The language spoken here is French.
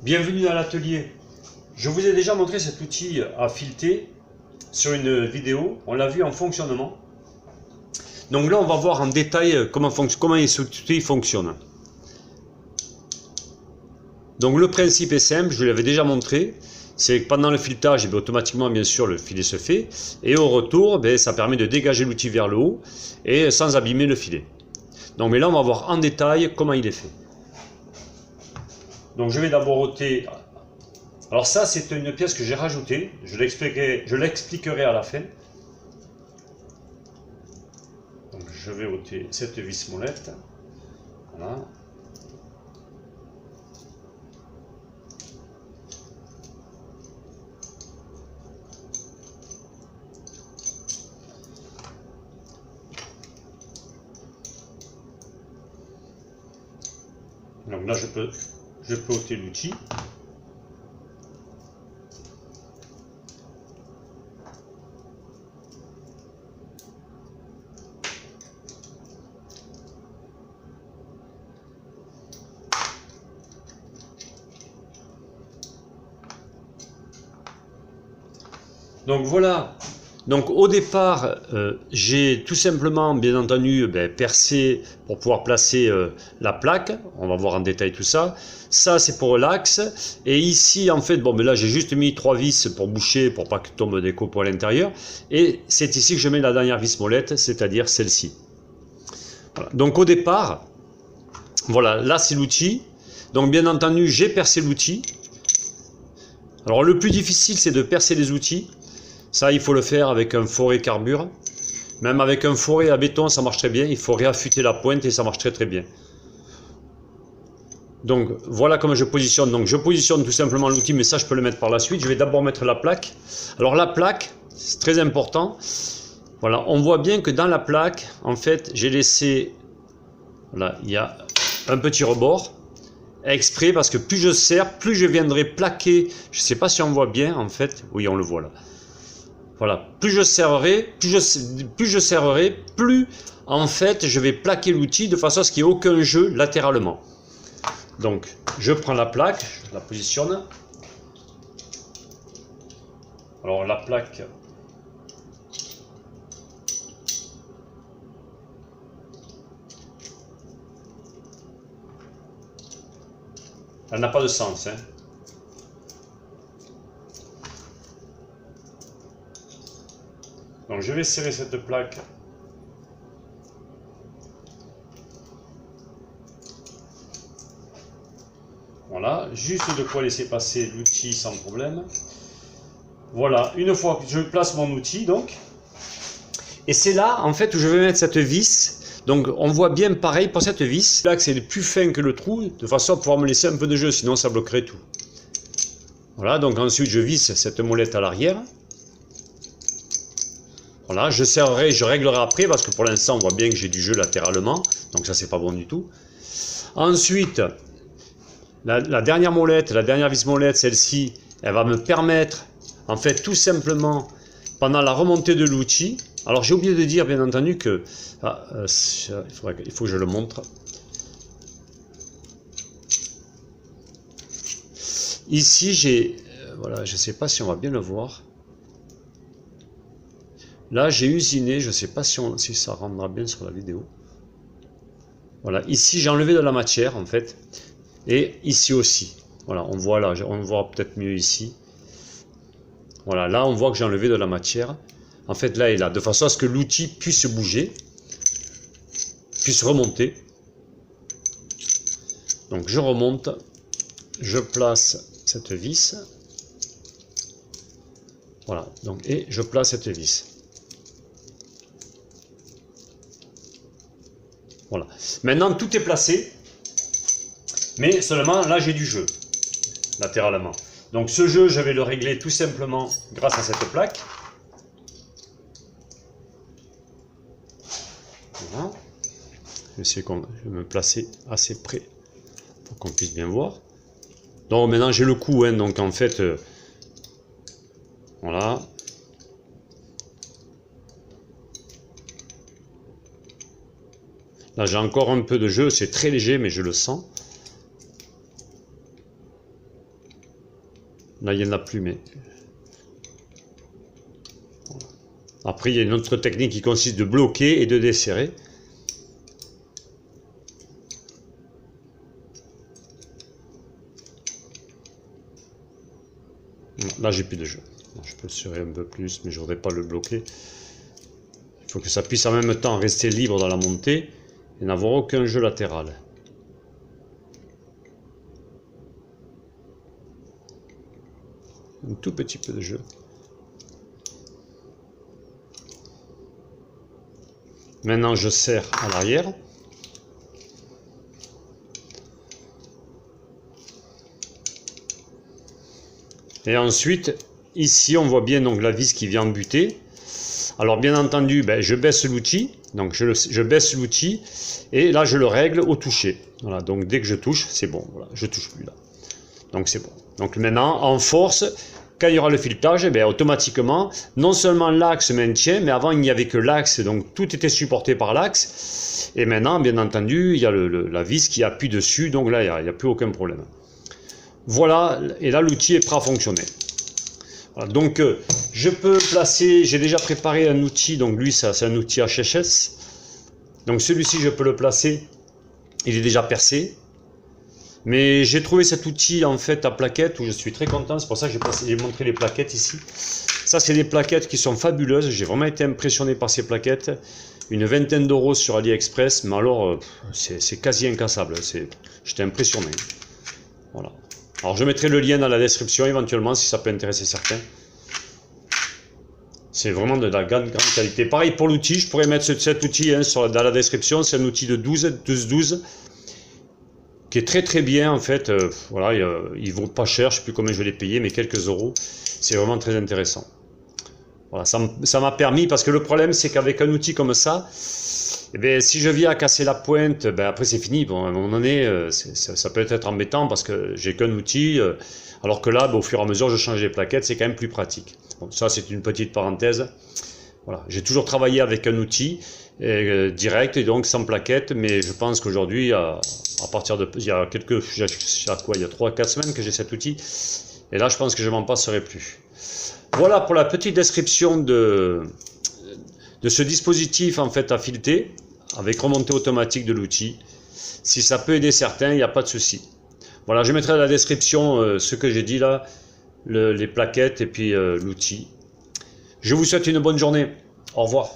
Bienvenue dans l'atelier. Je vous ai déjà montré cet outil à fileter sur une vidéo. On l'a vu en fonctionnement. Donc là, on va voir en détail comment cet outil fonctionne. Donc le principe est simple, je vous l'avais déjà montré. C'est que pendant le filetage, automatiquement, bien sûr, le filet se fait. Et au retour, ça permet de dégager l'outil vers le haut et sans abîmer le filet. Donc, mais là, on va voir en détail comment il est fait. Donc je vais d'abord ôter. Alors ça, c'est une pièce que j'ai rajoutée. Je l'expliquerai à la fin. Donc je vais ôter cette vis molette. Voilà. Donc là, je peux ôter l'outil. Donc voilà. Donc au départ, j'ai tout simplement, bien entendu, percé pour pouvoir placer la plaque. On va voir en détail tout ça. Ça, c'est pour l'axe. Et ici, en fait, là, j'ai juste mis 3 vis pour boucher, pour pas que tombe des copeaux à l'intérieur. Et c'est ici que je mets la dernière vis molette, c'est-à-dire celle-ci. Voilà. Donc au départ, voilà, là c'est l'outil. Donc bien entendu, j'ai percé l'outil. Alors le plus difficile, c'est de percer les outils. Ça, il faut le faire avec un forêt carbure. Même avec un forêt à béton, ça marche très bien. Il faut réaffûter la pointe et ça marche très bien. Donc, voilà comment je positionne. Donc, je positionne tout simplement l'outil, mais ça, je peux le mettre par la suite. Je vais d'abord mettre la plaque. Alors, la plaque, c'est très important. Voilà, on voit bien que dans la plaque, en fait, j'ai laissé... Voilà, il y a un petit rebord. Exprès, parce que plus je serre, plus je viendrai plaquer. Je ne sais pas si on voit bien, en fait. Oui, on le voit là. Voilà, plus je serrerai, plus en fait je vais plaquer l'outil de façon à ce qu'il n'y ait aucun jeu latéralement. Donc je prends la plaque, je la positionne. Alors la plaque, elle n'a pas de sens, hein. Donc je vais serrer cette plaque. Voilà, juste de quoi laisser passer l'outil sans problème. Voilà, une fois que je place mon outil, donc, et c'est là en fait où je vais mettre cette vis. Donc on voit bien pareil pour cette vis. Là, c'est plus fin que le trou, de façon à pouvoir me laisser un peu de jeu, sinon ça bloquerait tout. Voilà, donc ensuite je visse cette molette à l'arrière. Voilà, je serrerai, je réglerai après parce que pour l'instant on voit bien que j'ai du jeu latéralement, donc ça c'est pas bon du tout. Ensuite, la dernière molette, la dernière vis molette, celle-ci, elle va me permettre, en fait tout simplement, pendant la remontée de l'outil, alors j'ai oublié de dire bien entendu que, il faut que je le montre. Ici j'ai, voilà, je ne sais pas si on va bien le voir. Là, j'ai usiné, je ne sais pas si ça rendra bien sur la vidéo. Voilà, ici, j'ai enlevé de la matière, en fait. Et ici aussi. Voilà, on voit là, on voit peut-être mieux ici. Voilà, là, on voit que j'ai enlevé de la matière. En fait, là et là, de façon à ce que l'outil puisse bouger, puisse remonter. Donc, je remonte, je place cette vis. Voilà, donc, et je place cette vis. Voilà. Maintenant, tout est placé, mais seulement là, j'ai du jeu, latéralement. Donc, ce jeu, je vais le régler tout simplement grâce à cette plaque. Voilà. Je vais essayer de me placer assez près pour qu'on puisse bien voir. Donc, maintenant, j'ai le coup, hein, donc en fait, voilà. Là, j'ai encore un peu de jeu, c'est très léger, mais je le sens. Là, il n'y en a plus, mais... Après, il y a une autre technique qui consiste de bloquer et de desserrer. Là, j'ai plus de jeu. Je peux le serrer un peu plus, mais je ne voudrais pas le bloquer. Il faut que ça puisse en même temps rester libre dans la montée et n'avoir aucun jeu latéral. Un tout petit peu de jeu. Maintenant, je serre à l'arrière. Et ensuite, ici, on voit bien donc la vis qui vient buter. Alors, bien entendu, je baisse l'outil. Donc, je baisse l'outil. Et là, je le règle au toucher. Voilà, donc dès que je touche, c'est bon. Voilà, je touche plus là. Donc, c'est bon. Donc, maintenant, en force, quand il y aura le filetage, automatiquement, non seulement l'axe maintient, mais avant, il n'y avait que l'axe. Donc, tout était supporté par l'axe. Et maintenant, bien entendu, il y a la vis qui appuie dessus. Donc là, il n'y a plus aucun problème. Voilà, et là l'outil est prêt à fonctionner. Voilà, donc je peux placer, j'ai déjà préparé un outil, donc lui ça c'est un outil HHS. Donc celui-ci je peux le placer, il est déjà percé. Mais j'ai trouvé cet outil en fait à plaquettes où je suis très content, c'est pour ça que j'ai montré les plaquettes ici. Ça c'est des plaquettes qui sont fabuleuses, j'ai vraiment été impressionné par ces plaquettes. Une vingtaine d'euros sur AliExpress, mais alors c'est quasi incassable, j'étais impressionné. Voilà. Alors je mettrai le lien dans la description éventuellement si ça peut intéresser certains. C'est vraiment de la grande qualité. Pareil pour l'outil, je pourrais mettre cet outil dans la description. C'est un outil de 12 qui est très très bien en fait. Voilà, il vaut pas cher, je ne sais plus combien je l'ai payé, mais quelques euros. C'est vraiment très intéressant. Voilà, ça m'a permis, parce que le problème c'est qu'avec un outil comme ça, si je viens à casser la pointe, après c'est fini. Bon, à un moment donné, ça peut être embêtant parce que j'ai qu'un outil, alors que là, au fur et à mesure, je change les plaquettes, c'est quand même plus pratique. Bon, ça, c'est une petite parenthèse. Voilà, j'ai toujours travaillé avec un outil direct et donc sans plaquette, mais je pense qu'aujourd'hui, à partir de, il y a 3-4 semaines que j'ai cet outil, et là, je pense que je m'en passerai plus. Voilà pour la petite description de ce dispositif en fait à fileter avec remontée automatique de l'outil. Si ça peut aider certains, il n'y a pas de souci. Voilà, je mettrai dans la description ce que j'ai dit là, les plaquettes et puis l'outil. Je vous souhaite une bonne journée. Au revoir.